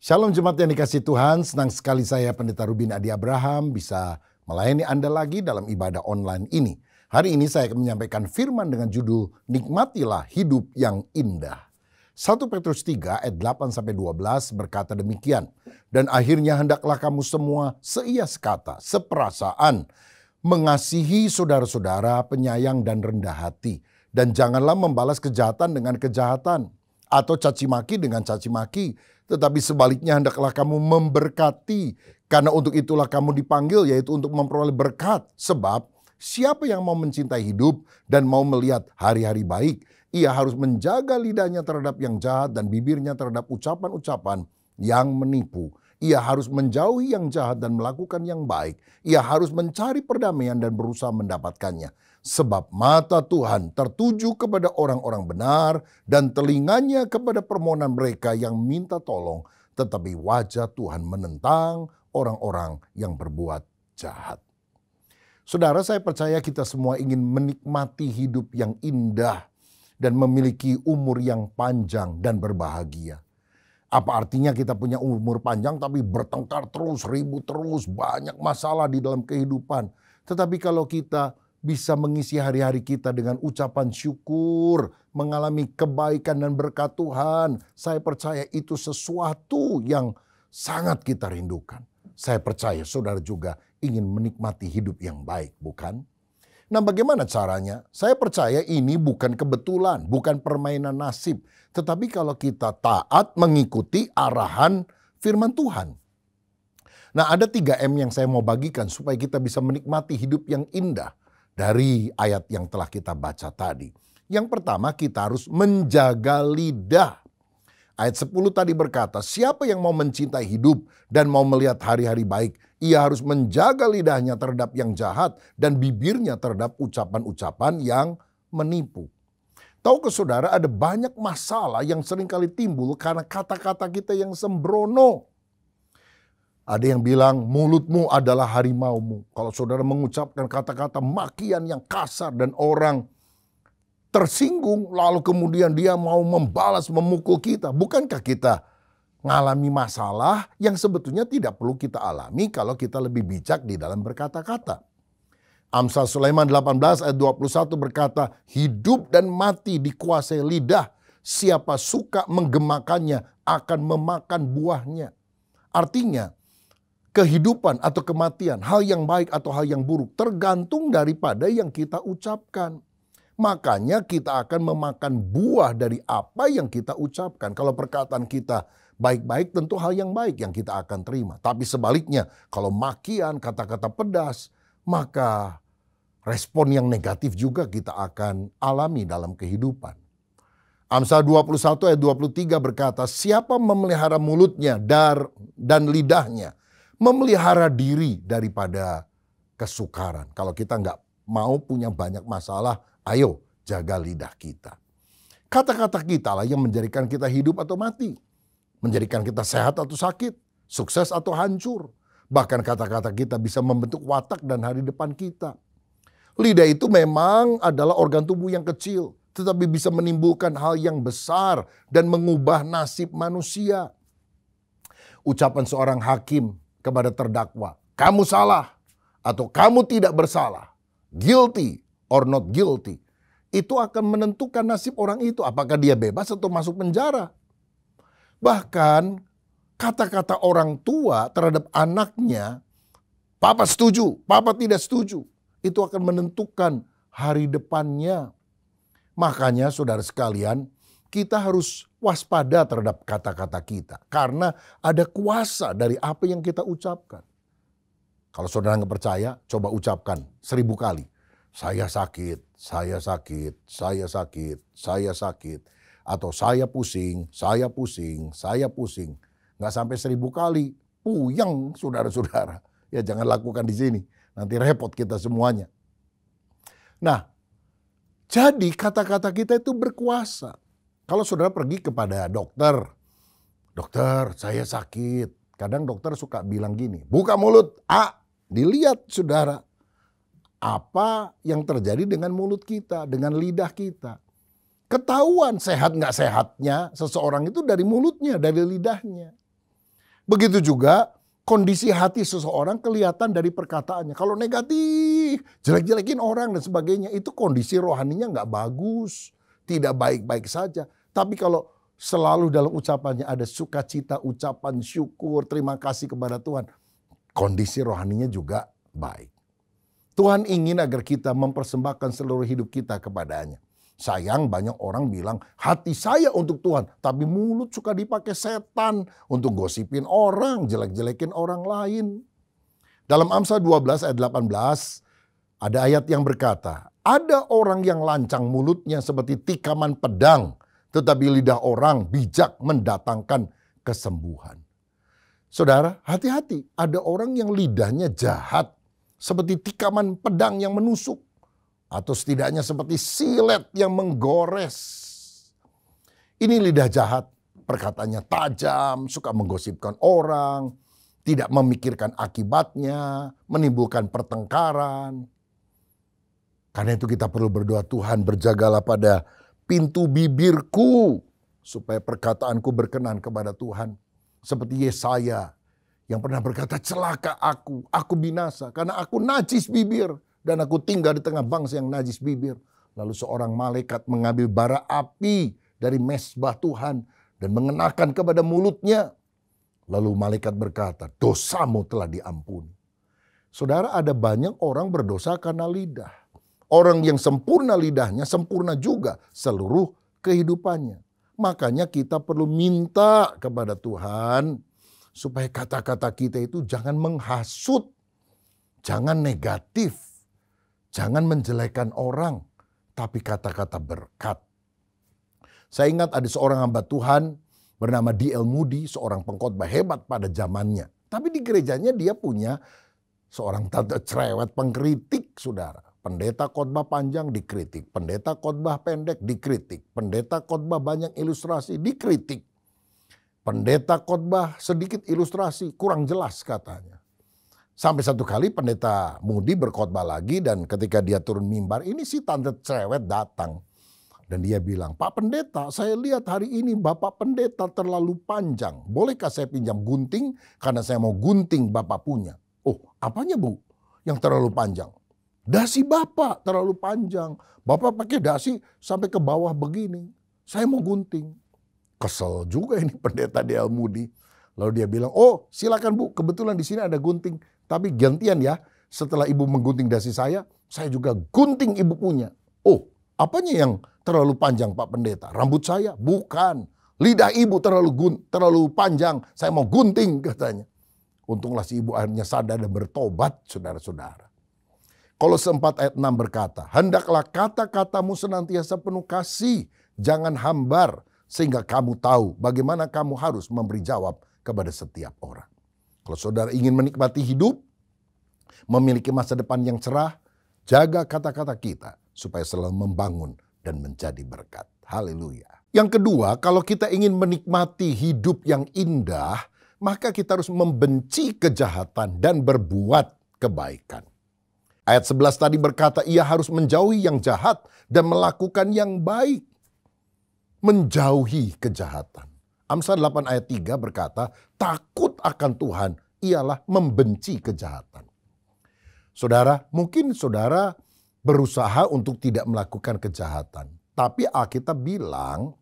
Shalom jemaat yang dikasih Tuhan, senang sekali saya Pendeta Rubin Adi Abraham bisa melayani Anda lagi dalam ibadah online ini. Hari ini saya akan menyampaikan firman dengan judul Nikmatilah Hidup yang Indah. 1 Petrus 3 ayat 8-12 berkata demikian. Dan akhirnya hendaklah kamu semua seia sekata, seperasaan, mengasihi saudara-saudara, penyayang dan rendah hati. Dan janganlah membalas kejahatan dengan kejahatan atau caci maki dengan caci maki. Tetapi sebaliknya hendaklah kamu memberkati. Karena untuk itulah kamu dipanggil, yaitu untuk memperoleh berkat. Sebab siapa yang mau mencintai hidup dan mau melihat hari-hari baik, ia harus menjaga lidahnya terhadap yang jahat dan bibirnya terhadap ucapan-ucapan yang menipu. Ia harus menjauhi yang jahat dan melakukan yang baik. Ia harus mencari perdamaian dan berusaha mendapatkannya. Sebab mata Tuhan tertuju kepada orang-orang benar dan telinganya kepada permohonan mereka yang minta tolong. Tetapi wajah Tuhan menentang orang-orang yang berbuat jahat. Saudara, saya percaya kita semua ingin menikmati hidup yang indah dan memiliki umur yang panjang dan berbahagia. Apa artinya kita punya umur panjang tapi bertengkar terus, ribut terus, banyak masalah di dalam kehidupan. Tetapi kalau kita bisa mengisi hari-hari kita dengan ucapan syukur, mengalami kebaikan dan berkat Tuhan, saya percaya itu sesuatu yang sangat kita rindukan. Saya percaya saudara juga ingin menikmati hidup yang baik, bukan? Nah, bagaimana caranya? Saya percaya ini bukan kebetulan, bukan permainan nasib. Tetapi kalau kita taat mengikuti arahan firman Tuhan. Nah, ada 3M yang saya mau bagikan supaya kita bisa menikmati hidup yang indah dari ayat yang telah kita baca tadi. Yang pertama, kita harus menjaga lidah. Ayat 10 tadi berkata, siapa yang mau mencintai hidup dan mau melihat hari-hari baik, ia harus menjaga lidahnya terhadap yang jahat dan bibirnya terhadap ucapan-ucapan yang menipu. Tahukah saudara, ada banyak masalah yang seringkali timbul karena kata-kata kita yang sembrono. Ada yang bilang mulutmu adalah harimaumu. Kalau saudara mengucapkan kata-kata makian yang kasar dan orang tersinggung, lalu kemudian dia mau membalas, memukul kita. Bukankah kita mengalami masalah yang sebetulnya tidak perlu kita alami kalau kita lebih bijak di dalam berkata-kata. Amsal Sulaiman 18 ayat 21 berkata, hidup dan mati dikuasai lidah. Siapa suka menggemakannya akan memakan buahnya. Artinya, kehidupan atau kematian, hal yang baik atau hal yang buruk tergantung daripada yang kita ucapkan. Makanya kita akan memakan buah dari apa yang kita ucapkan. Kalau perkataan kita baik-baik, tentu hal yang baik yang kita akan terima. Tapi sebaliknya, kalau makian, kata-kata pedas, maka respon yang negatif juga kita akan alami dalam kehidupan. Amsal 21 ayat 23 berkata, siapa memelihara mulutnya dan lidahnya, memelihara diri daripada kesukaran. Kalau kita nggak mau punya banyak masalah, ayo jaga lidah kita. Kata-kata kita lah yang menjadikan kita hidup atau mati. Menjadikan kita sehat atau sakit, sukses atau hancur. Bahkan kata-kata kita bisa membentuk watak dan hari depan kita. Lidah itu memang adalah organ tubuh yang kecil, tetapi bisa menimbulkan hal yang besar dan mengubah nasib manusia. Ucapan seorang hakim kepada terdakwa, kamu salah atau kamu tidak bersalah, guilty or not guilty, itu akan menentukan nasib orang itu, apakah dia bebas atau masuk penjara. Bahkan kata-kata orang tua terhadap anaknya, papa setuju, papa tidak setuju, itu akan menentukan hari depannya. Makanya saudara sekalian, kita harus waspada terhadap kata-kata kita. Karena ada kuasa dari apa yang kita ucapkan. Kalau saudara nggak percaya, coba ucapkan 1000 kali. Saya sakit, saya sakit, saya sakit, saya sakit. Atau saya pusing, saya pusing, saya pusing. Nggak sampai 1000 kali, puyeng saudara-saudara. Ya jangan lakukan di sini. Nanti repot kita semuanya. Nah, jadi kata-kata kita itu berkuasa. Kalau saudara pergi kepada dokter, dokter saya sakit. Kadang dokter suka bilang gini, buka mulut, dilihat saudara. Apa yang terjadi dengan mulut kita, dengan lidah kita. Ketahuan sehat nggak sehatnya seseorang itu dari mulutnya, dari lidahnya. Begitu juga kondisi hati seseorang kelihatan dari perkataannya. Kalau negatif, jelek-jelekin orang dan sebagainya, itu kondisi rohaninya nggak bagus, tidak baik-baik saja. Tapi kalau selalu dalam ucapannya ada sukacita, ucapan syukur, terima kasih kepada Tuhan, kondisi rohaninya juga baik. Tuhan ingin agar kita mempersembahkan seluruh hidup kita kepadanya. Sayang banyak orang bilang hati saya untuk Tuhan, tapi mulut suka dipakai setan untuk gosipin orang, jelek-jelekin orang lain. Dalam Amsal 12 ayat 18 ada ayat yang berkata, ada orang yang lancang mulutnya seperti tikaman pedang, tetapi lidah orang bijak mendatangkan kesembuhan. Saudara, hati-hati, ada orang yang lidahnya jahat seperti tikaman pedang yang menusuk. Atau setidaknya seperti silet yang menggores. Ini lidah jahat, perkataannya tajam, suka menggosipkan orang, tidak memikirkan akibatnya, menimbulkan pertengkaran. Karena itu kita perlu berdoa, Tuhan berjagalah pada pintu bibirku, supaya perkataanku berkenan kepada Tuhan. Seperti Yesaya yang pernah berkata, celaka aku binasa karena aku najis bibir. Dan aku tinggal di tengah bangsa yang najis bibir. Lalu seorang malaikat mengambil bara api dari mezbah Tuhan dan mengenakan kepada mulutnya. Lalu malaikat berkata, dosamu telah diampuni. Saudara, ada banyak orang berdosa karena lidah. Orang yang sempurna lidahnya, sempurna juga seluruh kehidupannya. Makanya kita perlu minta kepada Tuhan supaya kata-kata kita itu jangan menghasut, jangan negatif. Jangan menjelekan orang, tapi kata-kata berkat. Saya ingat ada seorang hamba Tuhan bernama D.L. Moody, seorang pengkhotbah hebat pada zamannya. Tapi di gerejanya dia punya seorang tante cerewet pengkritik, saudara. Pendeta khotbah panjang dikritik, pendeta khotbah pendek dikritik, pendeta khotbah banyak ilustrasi dikritik. Pendeta khotbah sedikit ilustrasi, kurang jelas katanya. Sampai satu kali pendeta Moody berkhotbah lagi dan ketika dia turun mimbar, ini si tante cerewet datang. Dan dia bilang, Pak Pendeta, saya lihat hari ini Bapak Pendeta terlalu panjang. Bolehkah saya pinjam gunting? Karena saya mau gunting Bapak punya. Oh, apanya Bu yang terlalu panjang? Dasi Bapak terlalu panjang. Bapak pakai dasi sampai ke bawah begini. Saya mau gunting. Kesel juga ini pendeta D.L. Moody. Lalu dia bilang, oh silakan Bu, kebetulan di sini ada gunting. Tapi gantian ya, setelah ibu menggunting dasi saya juga gunting ibu punya. Oh, apanya yang terlalu panjang Pak Pendeta? Rambut saya? Bukan. Lidah ibu terlalu panjang, saya mau gunting katanya. Untunglah si ibu akhirnya sadar dan bertobat, saudara-saudara. Kolose 4 ayat 6 berkata, hendaklah kata-katamu senantiasa penuh kasih, jangan hambar, sehingga kamu tahu bagaimana kamu harus memberi jawab kepada setiap orang. Kalau saudara ingin menikmati hidup, memiliki masa depan yang cerah, jaga kata-kata kita supaya selalu membangun dan menjadi berkat. Haleluya. Yang kedua, kalau kita ingin menikmati hidup yang indah, maka kita harus membenci kejahatan dan berbuat kebaikan. Ayat 11 tadi berkata, ia harus menjauhi yang jahat dan melakukan yang baik. Menjauhi kejahatan. Amsal 8 ayat 3 berkata, takut akan Tuhan ialah membenci kejahatan. Saudara, mungkin saudara berusaha untuk tidak melakukan kejahatan. Tapi Alkitab bilang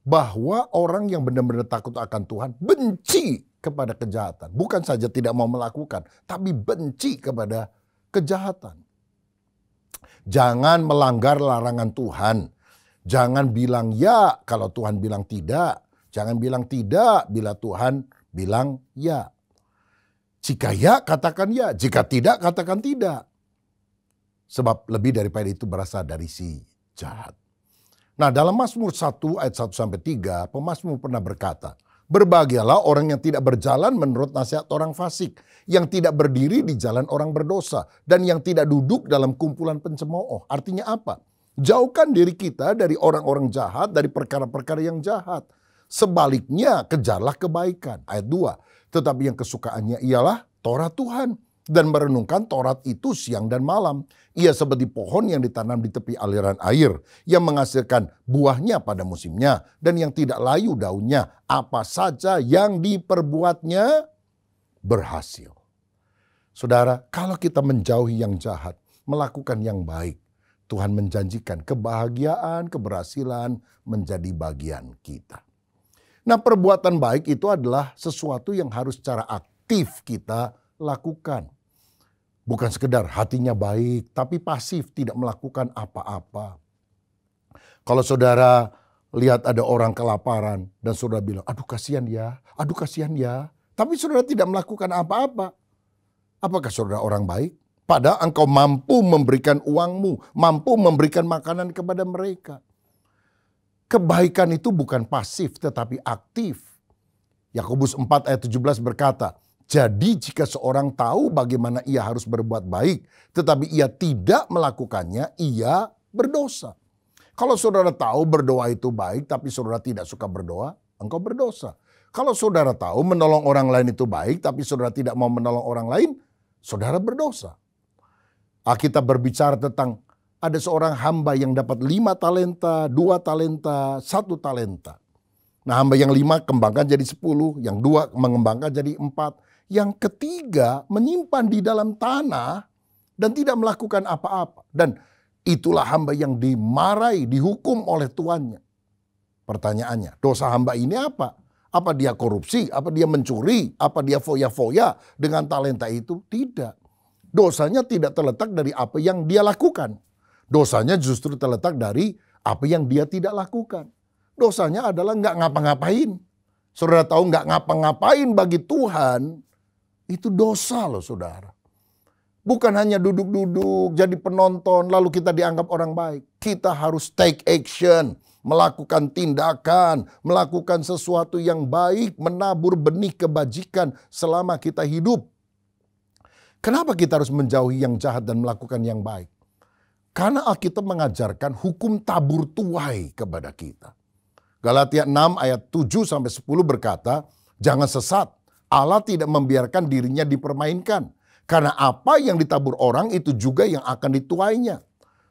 bahwa orang yang benar-benar takut akan Tuhan benci kepada kejahatan. Bukan saja tidak mau melakukan, tapi benci kepada kejahatan. Jangan melanggar larangan Tuhan. Jangan bilang ya kalau Tuhan bilang tidak. Jangan bilang tidak bila Tuhan bilang ya. Jika ya, katakan ya. Jika tidak, katakan tidak. Sebab lebih daripada itu berasal dari si jahat. Nah, dalam Mazmur 1 ayat 1-3, pemazmur pernah berkata, berbahagialah orang yang tidak berjalan menurut nasihat orang fasik, yang tidak berdiri di jalan orang berdosa, dan yang tidak duduk dalam kumpulan pencemooh. Artinya apa? Jauhkan diri kita dari orang-orang jahat, dari perkara-perkara yang jahat. Sebaliknya, kejarlah kebaikan. Ayat 2, tetapi yang kesukaannya ialah Torah Tuhan. dan merenungkan Taurat itu siang dan malam. Ia seperti pohon yang ditanam di tepi aliran air, yang menghasilkan buahnya pada musimnya, dan yang tidak layu daunnya. Apa saja yang diperbuatnya berhasil. Saudara, kalau kita menjauhi yang jahat, melakukan yang baik, Tuhan menjanjikan kebahagiaan, keberhasilan menjadi bagian kita. Nah, perbuatan baik itu adalah sesuatu yang harus secara aktif kita lakukan. Bukan sekedar hatinya baik, tapi pasif, tidak melakukan apa-apa. Kalau saudara lihat ada orang kelaparan dan saudara bilang, aduh kasihan ya. Tapi saudara tidak melakukan apa-apa. Apakah saudara orang baik? Padahal engkau mampu memberikan uangmu, mampu memberikan makanan kepada mereka. Kebaikan itu bukan pasif tetapi aktif. Yakobus 4 ayat 17 berkata, jadi jika seorang tahu bagaimana ia harus berbuat baik, tetapi ia tidak melakukannya, ia berdosa. Kalau saudara tahu berdoa itu baik, tapi saudara tidak suka berdoa, engkau berdosa. Kalau saudara tahu menolong orang lain itu baik, tapi saudara tidak mau menolong orang lain, saudara berdosa. Alkitab berbicara tentang ada seorang hamba yang dapat 5 talenta, 2 talenta, 1 talenta. Nah, hamba yang 5 kembangkan jadi 10, yang 2 mengembangkan jadi 4. Yang ketiga menyimpan di dalam tanah dan tidak melakukan apa-apa. Dan itulah hamba yang dimarahi, dihukum oleh tuannya. Pertanyaannya, dosa hamba ini apa? Apa dia korupsi? Apa dia mencuri? Apa dia foya-foya dengan talenta itu? Tidak. Dosanya tidak terletak dari apa yang dia lakukan. Dosanya justru terletak dari apa yang dia tidak lakukan. Dosanya adalah nggak ngapa-ngapain. Saudara tahu nggak ngapa-ngapain bagi Tuhan, itu dosa loh saudara. Bukan hanya duduk-duduk jadi penonton lalu kita dianggap orang baik. Kita harus take action, melakukan tindakan, melakukan sesuatu yang baik, menabur benih kebajikan selama kita hidup. Kenapa kita harus menjauhi yang jahat dan melakukan yang baik? Karena Alkitab mengajarkan hukum tabur tuai kepada kita. Galatia 6 ayat 7-10 berkata, jangan sesat, Allah tidak membiarkan dirinya dipermainkan. Karena apa yang ditabur orang itu juga yang akan dituainya.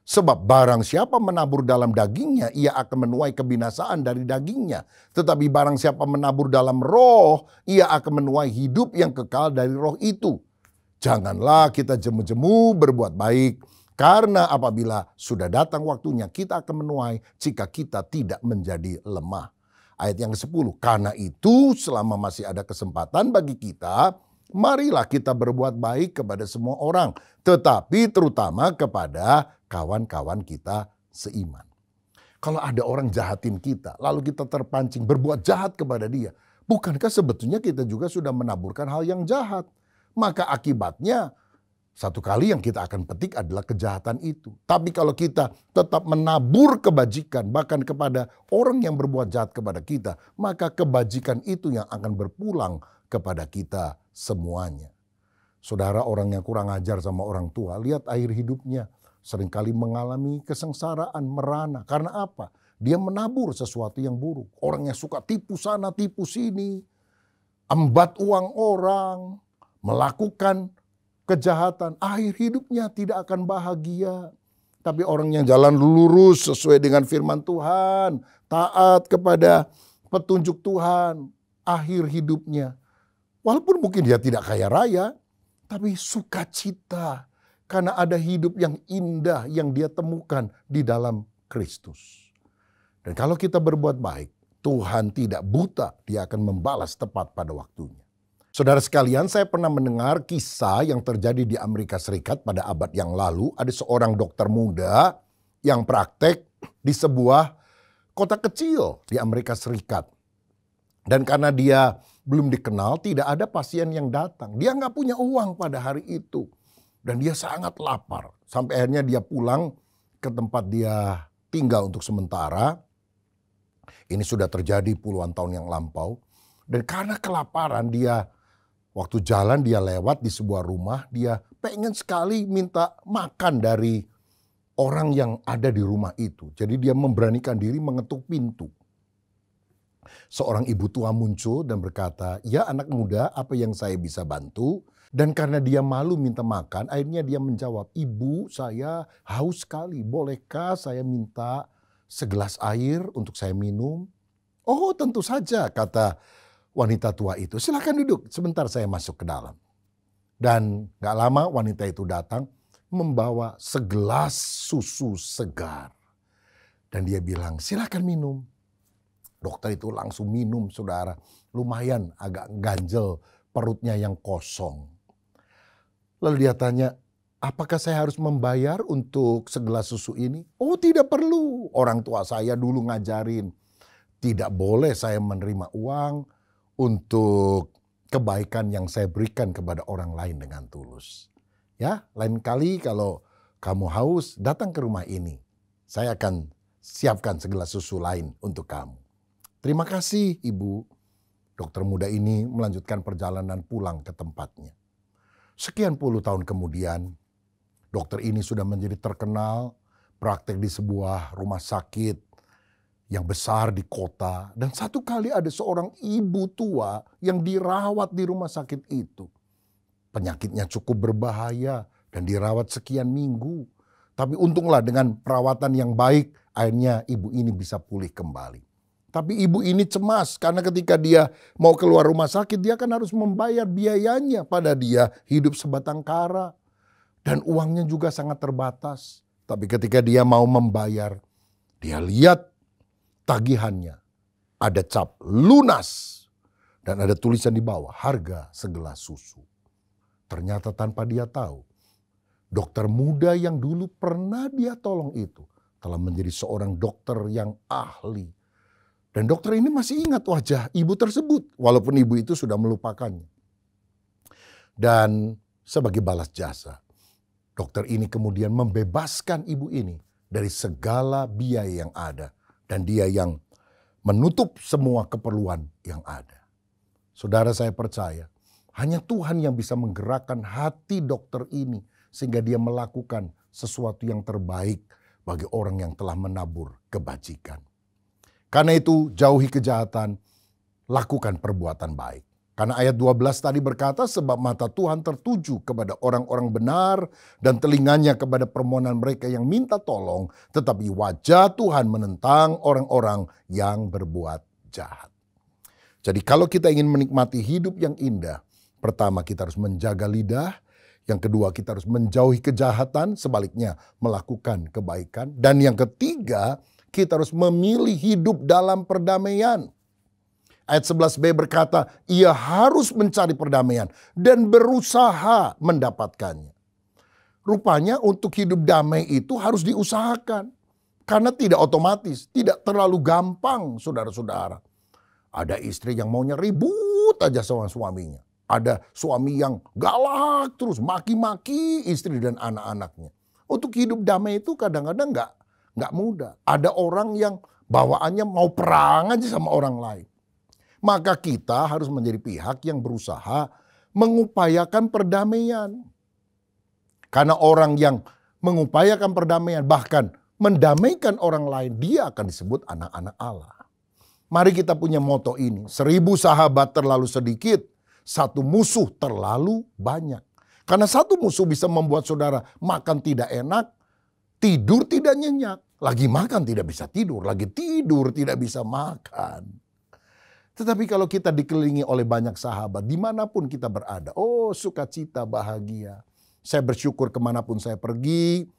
Sebab barang siapa menabur dalam dagingnya, ia akan menuai kebinasaan dari dagingnya. Tetapi barang siapa menabur dalam roh, ia akan menuai hidup yang kekal dari roh itu. Janganlah kita jemu-jemu berbuat baik. Karena apabila sudah datang waktunya kita akan menuai jika kita tidak menjadi lemah. Ayat yang ke-10, karena itu selama masih ada kesempatan bagi kita, marilah kita berbuat baik kepada semua orang. Tetapi terutama kepada kawan-kawan kita seiman. Kalau ada orang jahatin kita, lalu kita terpancing berbuat jahat kepada dia. Bukankah sebetulnya kita juga sudah menaburkan hal yang jahat? Maka akibatnya satu kali yang kita akan petik adalah kejahatan itu. Tapi kalau kita tetap menabur kebajikan bahkan kepada orang yang berbuat jahat kepada kita, maka kebajikan itu yang akan berpulang kepada kita semuanya. Saudara, orang yang kurang ajar sama orang tua, lihat akhir hidupnya. Seringkali mengalami kesengsaraan, merana. Karena apa? Dia menabur sesuatu yang buruk. Orang yang suka tipu sana, tipu sini. Embat uang orang, melakukan kejahatan, akhir hidupnya tidak akan bahagia. Tapi orang yang jalan lurus sesuai dengan firman Tuhan, taat kepada petunjuk Tuhan, akhir hidupnya, walaupun mungkin dia tidak kaya raya, tapi sukacita karena ada hidup yang indah yang dia temukan di dalam Kristus. Dan kalau kita berbuat baik, Tuhan tidak buta, dia akan membalas tepat pada waktunya. Saudara sekalian, saya pernah mendengar kisah yang terjadi di Amerika Serikat pada abad yang lalu. Ada seorang dokter muda yang praktek di sebuah kota kecil di Amerika Serikat. Dan karena dia belum dikenal, tidak ada pasien yang datang. Dia nggak punya uang pada hari itu. Dan dia sangat lapar. Sampai akhirnya dia pulang ke tempat dia tinggal untuk sementara. Ini sudah terjadi puluhan tahun yang lampau. Dan karena kelaparan dia, waktu jalan dia lewat di sebuah rumah, dia pengen sekali minta makan dari orang yang ada di rumah itu. Jadi dia memberanikan diri mengetuk pintu. Seorang ibu tua muncul dan berkata, ya anak muda, apa yang saya bisa bantu? Dan karena dia malu minta makan, akhirnya dia menjawab, "Ibu, saya haus sekali. Bolehkah saya minta segelas air untuk saya minum?" "Oh, tentu saja," kata wanita tua itu. "Silakan duduk, sebentar saya masuk ke dalam." Dan gak lama wanita itu datang membawa segelas susu segar. Dan dia bilang, "Silakan minum." Dokter itu langsung minum, saudara. Lumayan agak ganjel, perutnya yang kosong. Lalu dia tanya, "Apakah saya harus membayar untuk segelas susu ini?" "Oh, tidak perlu. Orang tua saya dulu ngajarin. Tidak boleh saya menerima uang untuk kebaikan yang saya berikan kepada orang lain dengan tulus. Ya, lain kali kalau kamu haus, datang ke rumah ini. Saya akan siapkan segelas susu lain untuk kamu." "Terima kasih, Ibu." Dokter muda ini melanjutkan perjalanan pulang ke tempatnya. Sekian puluh tahun kemudian, dokter ini sudah menjadi terkenal, praktek di sebuah rumah sakit yang besar di kota. Dan satu kali ada seorang ibu tua yang dirawat di rumah sakit itu. Penyakitnya cukup berbahaya dan dirawat sekian minggu. Tapi untunglah dengan perawatan yang baik, akhirnya ibu ini bisa pulih kembali. Tapi ibu ini cemas karena ketika dia mau keluar rumah sakit, dia kan harus membayar biayanya, pada dia hidup sebatang kara. Dan uangnya juga sangat terbatas. Tapi ketika dia mau membayar, dia lihat tagihannya. Ada cap lunas. Dan ada tulisan di bawah, harga segelas susu. Ternyata tanpa dia tahu, dokter muda yang dulu pernah dia tolong itu telah menjadi seorang dokter yang ahli. Dan dokter ini masih ingat wajah ibu tersebut, walaupun ibu itu sudah melupakannya. Dan sebagai balas jasa, dokter ini kemudian membebaskan ibu ini dari segala biaya yang ada. Dan dia yang menutup semua keperluan yang ada. Saudara, saya percaya hanya Tuhan yang bisa menggerakkan hati dokter ini sehingga dia melakukan sesuatu yang terbaik bagi orang yang telah menabur kebajikan. Karena itu jauhi kejahatan, lakukan perbuatan baik. Karena ayat 12 tadi berkata, sebab mata Tuhan tertuju kepada orang-orang benar dan telinganya kepada permohonan mereka yang minta tolong. Tetapi wajah Tuhan menentang orang-orang yang berbuat jahat. Jadi kalau kita ingin menikmati hidup yang indah, pertama kita harus menjaga lidah. Yang kedua kita harus menjauhi kejahatan, sebaliknya melakukan kebaikan. Dan yang ketiga, kita harus memilih hidup dalam perdamaian. Ayat 11b berkata, ia harus mencari perdamaian dan berusaha mendapatkannya. Rupanya untuk hidup damai itu harus diusahakan. Karena tidak otomatis, tidak terlalu gampang, saudara-saudara. Ada istri yang maunya ribut aja sama suaminya. Ada suami yang galak terus, maki-maki istri dan anak-anaknya. Untuk hidup damai itu kadang-kadang nggak mudah. Ada orang yang bawaannya mau perang aja sama orang lain. Maka kita harus menjadi pihak yang berusaha mengupayakan perdamaian. Karena orang yang mengupayakan perdamaian, bahkan mendamaikan orang lain, dia akan disebut anak-anak Allah. Mari kita punya moto ini, 1000 sahabat terlalu sedikit, 1 musuh terlalu banyak. Karena 1 musuh bisa membuat saudara makan tidak enak, tidur tidak nyenyak. Lagi makan tidak bisa tidur, lagi tidur tidak bisa makan. Tetapi kalau kita dikelilingi oleh banyak sahabat, dimanapun kita berada, oh sukacita, bahagia. Saya bersyukur kemanapun saya pergi,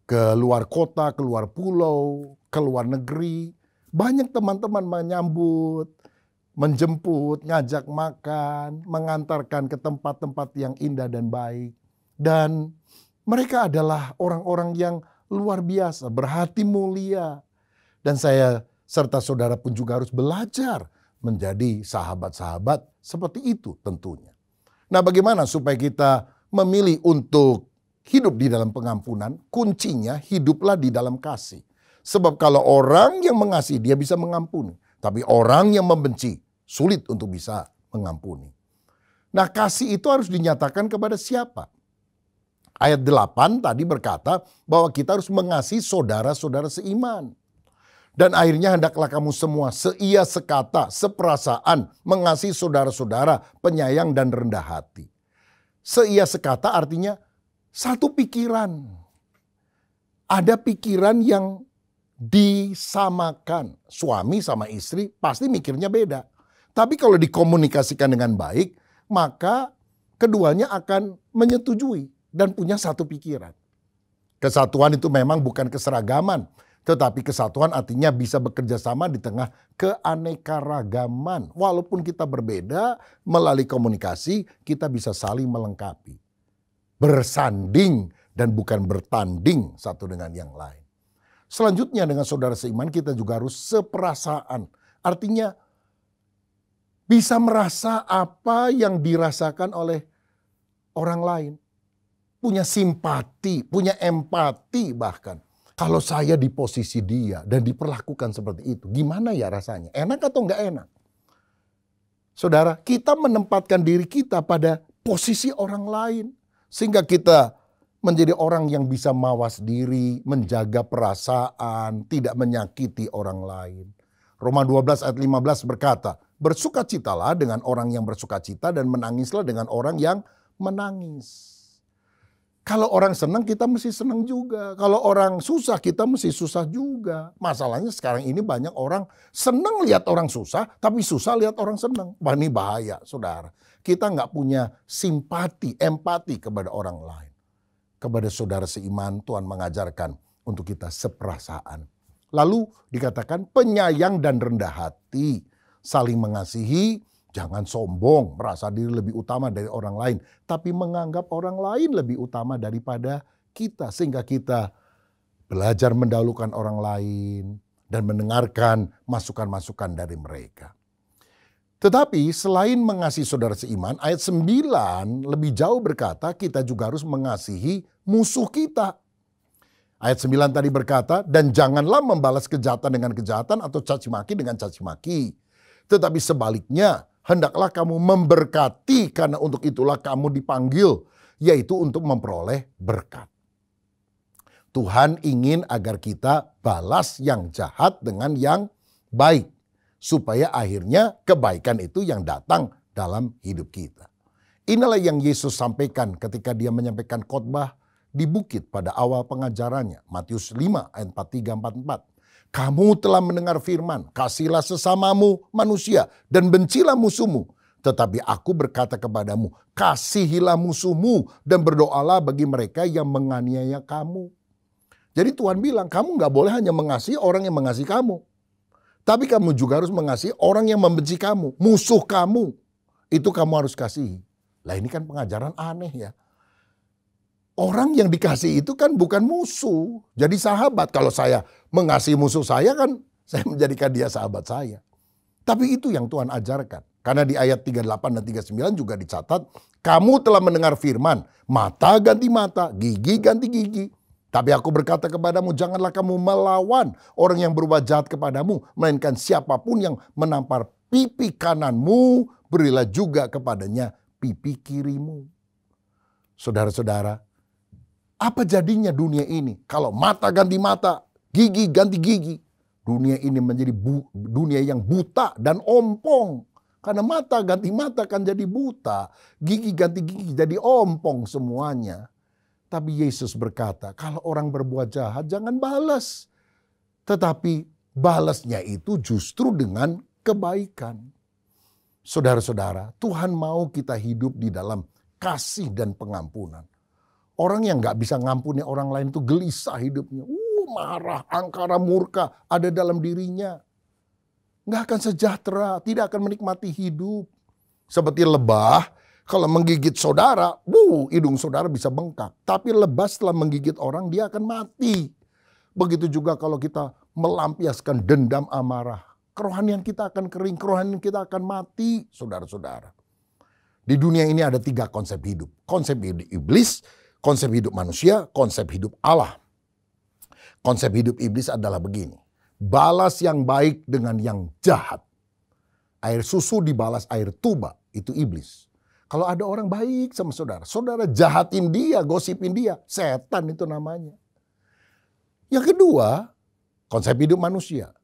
ke luar kota, ke luar pulau, ke luar negeri. Banyak teman-teman menyambut, menjemput, ngajak makan, mengantarkan ke tempat-tempat yang indah dan baik. Dan mereka adalah orang-orang yang luar biasa, berhati mulia. Dan saya serta saudara pun juga harus belajar menjadi sahabat-sahabat seperti itu tentunya. Nah, bagaimana supaya kita memilih untuk hidup di dalam pengampunan? Kuncinya hiduplah di dalam kasih. Sebab kalau orang yang mengasihi dia bisa mengampuni. Tapi orang yang membenci sulit untuk bisa mengampuni. Nah, kasih itu harus dinyatakan kepada siapa? Ayat 8 tadi berkata bahwa kita harus mengasihi saudara-saudara seiman. Dan akhirnya hendaklah kamu semua seia sekata, seperasaan, mengasihi saudara-saudara, penyayang dan rendah hati. Seia sekata artinya satu pikiran. Ada pikiran yang disamakan. Suami sama istri pasti mikirnya beda. Tapi kalau dikomunikasikan dengan baik, maka keduanya akan menyetujui dan punya satu pikiran. Kesatuan itu memang bukan keseragaman, tetapi kesatuan artinya bisa bekerja sama di tengah keanekaragaman. Walaupun kita berbeda, melalui komunikasi kita bisa saling melengkapi. Bersanding dan bukan bertanding satu dengan yang lain. Selanjutnya dengan saudara seiman kita juga harus seperasaan. Artinya bisa merasa apa yang dirasakan oleh orang lain. Punya simpati, punya empati bahkan. Kalau saya di posisi dia dan diperlakukan seperti itu, gimana ya rasanya? Enak atau enggak enak? Saudara, kita menempatkan diri kita pada posisi orang lain. Sehingga kita menjadi orang yang bisa mawas diri, menjaga perasaan, tidak menyakiti orang lain. Roma 12 ayat 15 berkata, bersukacitalah dengan orang yang bersukacita dan menangislah dengan orang yang menangis. Kalau orang senang kita mesti senang juga. Kalau orang susah kita mesti susah juga. Masalahnya sekarang ini banyak orang senang lihat orang susah, tapi susah lihat orang senang. Wah, ini bahaya saudara. Kita nggak punya simpati, empati kepada orang lain. Kepada saudara seiman Tuhan mengajarkan untuk kita seperasaan. Lalu dikatakan penyayang dan rendah hati, saling mengasihi, jangan sombong, merasa diri lebih utama dari orang lain. Tapi menganggap orang lain lebih utama daripada kita. Sehingga kita belajar mendahulukan orang lain dan mendengarkan masukan-masukan dari mereka. Tetapi selain mengasihi saudara seiman, ayat 9 lebih jauh berkata kita juga harus mengasihi musuh kita. Ayat 9 tadi berkata, dan janganlah membalas kejahatan dengan kejahatan atau caci maki dengan caci maki. Tetapi sebaliknya, hendaklah kamu memberkati karena untuk itulah kamu dipanggil, yaitu untuk memperoleh berkat. Tuhan ingin agar kita balas yang jahat dengan yang baik. Supaya akhirnya kebaikan itu yang datang dalam hidup kita. Inilah yang Yesus sampaikan ketika dia menyampaikan khotbah di bukit pada awal pengajarannya. Matius 5 ayat 43-44. Kamu telah mendengar firman, kasihilah sesamamu manusia dan bencilah musuhmu. Tetapi aku berkata kepadamu, kasihilah musuhmu dan berdoalah bagi mereka yang menganiaya kamu. Jadi Tuhan bilang, kamu gak boleh hanya mengasihi orang yang mengasihi kamu. Tapi kamu juga harus mengasihi orang yang membenci kamu. Musuh kamu. Itu kamu harus kasihi. Lah ini kan pengajaran aneh ya. Orang yang dikasihi itu kan bukan musuh. Jadi sahabat. Kalau saya mengasihi musuh saya kan saya menjadikan dia sahabat saya. Tapi itu yang Tuhan ajarkan. Karena di ayat 38 dan 39 juga dicatat. Kamu telah mendengar firman. Mata ganti mata. Gigi ganti gigi. Tapi aku berkata kepadamu, janganlah kamu melawan orang yang berbuat jahat kepadamu. Melainkan siapapun yang menampar pipi kananmu, berilah juga kepadanya pipi kirimu. Saudara-saudara, apa jadinya dunia ini? Kalau mata ganti mata, gigi ganti gigi. Dunia ini menjadi dunia yang buta dan ompong. Karena mata ganti mata kan jadi buta. Gigi ganti gigi jadi ompong semuanya. Tapi Yesus berkata, kalau orang berbuat jahat jangan balas. Tetapi balasnya itu justru dengan kebaikan. Saudara-saudara, Tuhan mau kita hidup di dalam kasih dan pengampunan. Orang yang gak bisa ngampuni orang lain itu gelisah hidupnya. Marah, angkara, murka ada dalam dirinya. Gak akan sejahtera, tidak akan menikmati hidup. Seperti lebah. Kalau menggigit saudara, hidung saudara bisa bengkak. Tapi lebah setelah menggigit orang, dia akan mati. Begitu juga kalau kita melampiaskan dendam amarah. Kerohanian kita akan kering, kerohanian kita akan mati, saudara-saudara. Di dunia ini ada 3 konsep hidup. Konsep hidup iblis, konsep hidup manusia, konsep hidup Allah. Konsep hidup iblis adalah begini. Balas yang baik dengan yang jahat. Air susu dibalas air tuba, itu iblis. Kalau ada orang baik sama saudara, saudara jahatin dia, gosipin dia, setan itu namanya. Yang kedua, konsep hidup manusia.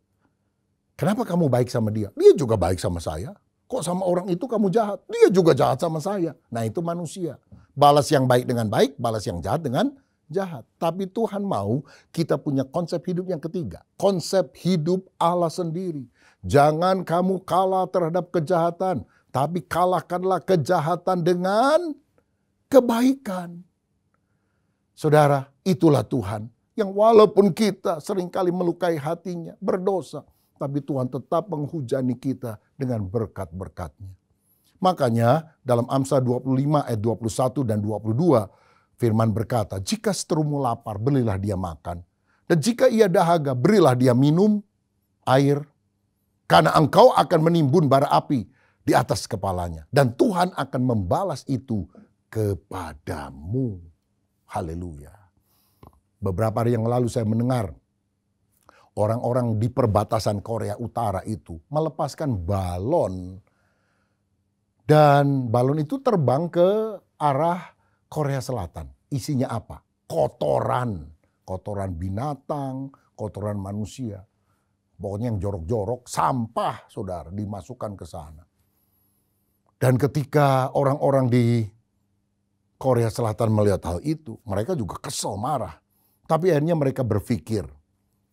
Kenapa kamu baik sama dia? Dia juga baik sama saya. Kok sama orang itu kamu jahat? Dia juga jahat sama saya. Nah itu manusia. Balas yang baik dengan baik, balas yang jahat dengan jahat. Tapi Tuhan mau kita punya konsep hidup yang ketiga. Konsep hidup Allah sendiri. Jangan kamu kalah terhadap kejahatan, tapi kalahkanlah kejahatan dengan kebaikan. Saudara, itulah Tuhan yang walaupun kita seringkali melukai hatinya, berdosa, tapi Tuhan tetap menghujani kita dengan berkat-berkat-Nya. Makanya dalam Amsal 25 ayat 21 dan 22, firman berkata, jika seterumu lapar, berilah dia makan. Dan jika ia dahaga, berilah dia minum air. Karena engkau akan menimbun bara api di atas kepalanya. Dan Tuhan akan membalas itu kepadamu. Haleluya. Beberapa hari yang lalu saya mendengar orang-orang di perbatasan Korea Utara itu melepaskan balon. Dan balon itu terbang ke arah Korea Selatan. Isinya apa? Kotoran. Kotoran binatang, kotoran manusia. Pokoknya yang jorok-jorok, sampah saudara dimasukkan ke sana. Dan ketika orang-orang di Korea Selatan melihat hal itu, mereka juga kesel, marah. Tapi akhirnya mereka berpikir,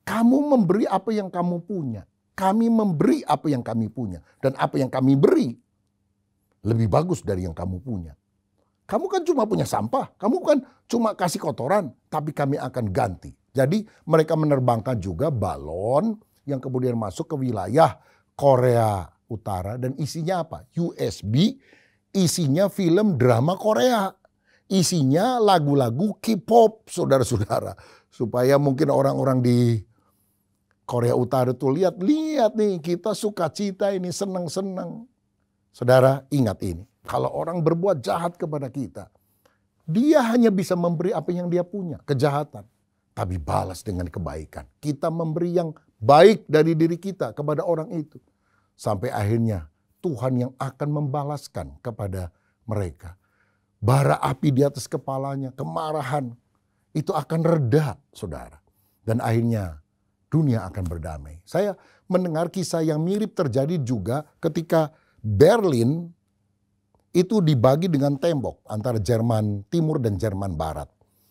kamu memberi apa yang kamu punya. Kami memberi apa yang kami punya. Dan apa yang kami beri lebih bagus dari yang kamu punya. Kamu kan cuma punya sampah. Kamu kan cuma kasih kotoran. Tapi kami akan ganti. Jadi mereka menerbangkan juga balon yang kemudian masuk ke wilayah Korea Utara. Dan isinya apa? USB, isinya film drama Korea. Isinya lagu-lagu K-pop, saudara-saudara. Supaya mungkin orang-orang di Korea Utara itu lihat nih kita sukacita ini, senang-senang. Saudara ingat ini, kalau orang berbuat jahat kepada kita, dia hanya bisa memberi apa yang dia punya, kejahatan. Tapi balas dengan kebaikan. Kita memberi yang baik dari diri kita kepada orang itu. Sampai akhirnya Tuhan yang akan membalaskan kepada mereka. Bara api di atas kepalanya, kemarahan, itu akan reda, saudara. Dan akhirnya dunia akan berdamai. Saya mendengar kisah yang mirip terjadi juga ketika Berlin itu dibagi dengan tembok antara Jerman Timur dan Jerman Barat.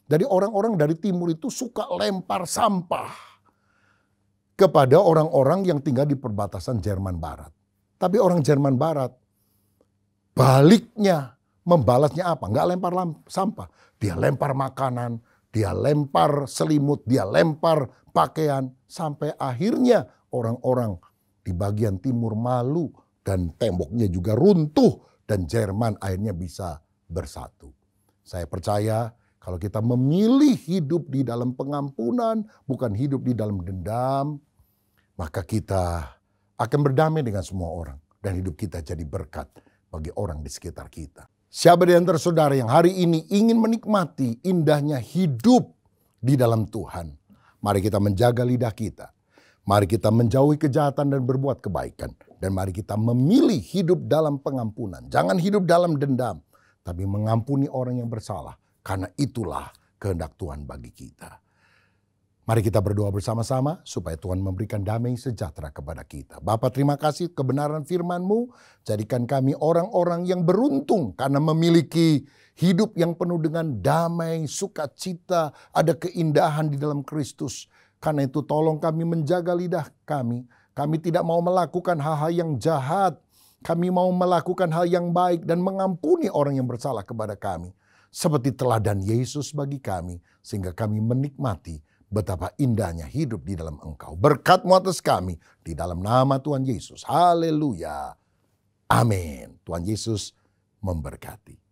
Jadi orang-orang dari timur itu suka lempar sampah kepada orang-orang yang tinggal di perbatasan Jerman Barat. Tapi orang Jerman Barat baliknya, membalasnya apa? Nggak lempar sampah. Dia lempar makanan, dia lempar selimut, dia lempar pakaian. Sampai akhirnya orang-orang di bagian timur malu dan temboknya juga runtuh. Dan Jerman akhirnya bisa bersatu. Saya percaya kalau kita memilih hidup di dalam pengampunan, bukan hidup di dalam dendam, maka kita akan berdamai dengan semua orang. Dan hidup kita jadi berkat bagi orang di sekitar kita. Siapa di antara saudara yang hari ini ingin menikmati indahnya hidup di dalam Tuhan? Mari kita menjaga lidah kita. Mari kita menjauhi kejahatan dan berbuat kebaikan. Dan mari kita memilih hidup dalam pengampunan. Jangan hidup dalam dendam. Tapi mengampuni orang yang bersalah. Karena itulah kehendak Tuhan bagi kita. Mari kita berdoa bersama-sama supaya Tuhan memberikan damai sejahtera kepada kita. Bapa, terima kasih kebenaran firman-Mu. Jadikan kami orang-orang yang beruntung karena memiliki hidup yang penuh dengan damai, sukacita, ada keindahan di dalam Kristus. Karena itu tolong kami menjaga lidah kami. Kami tidak mau melakukan hal-hal yang jahat. Kami mau melakukan hal yang baik dan mengampuni orang yang bersalah kepada kami. Seperti teladan Yesus bagi kami. Sehingga kami menikmati betapa indahnya hidup di dalam Engkau. Berkat-Mu atas kami di dalam nama Tuhan Yesus. Haleluya. Amin. Tuhan Yesus memberkati.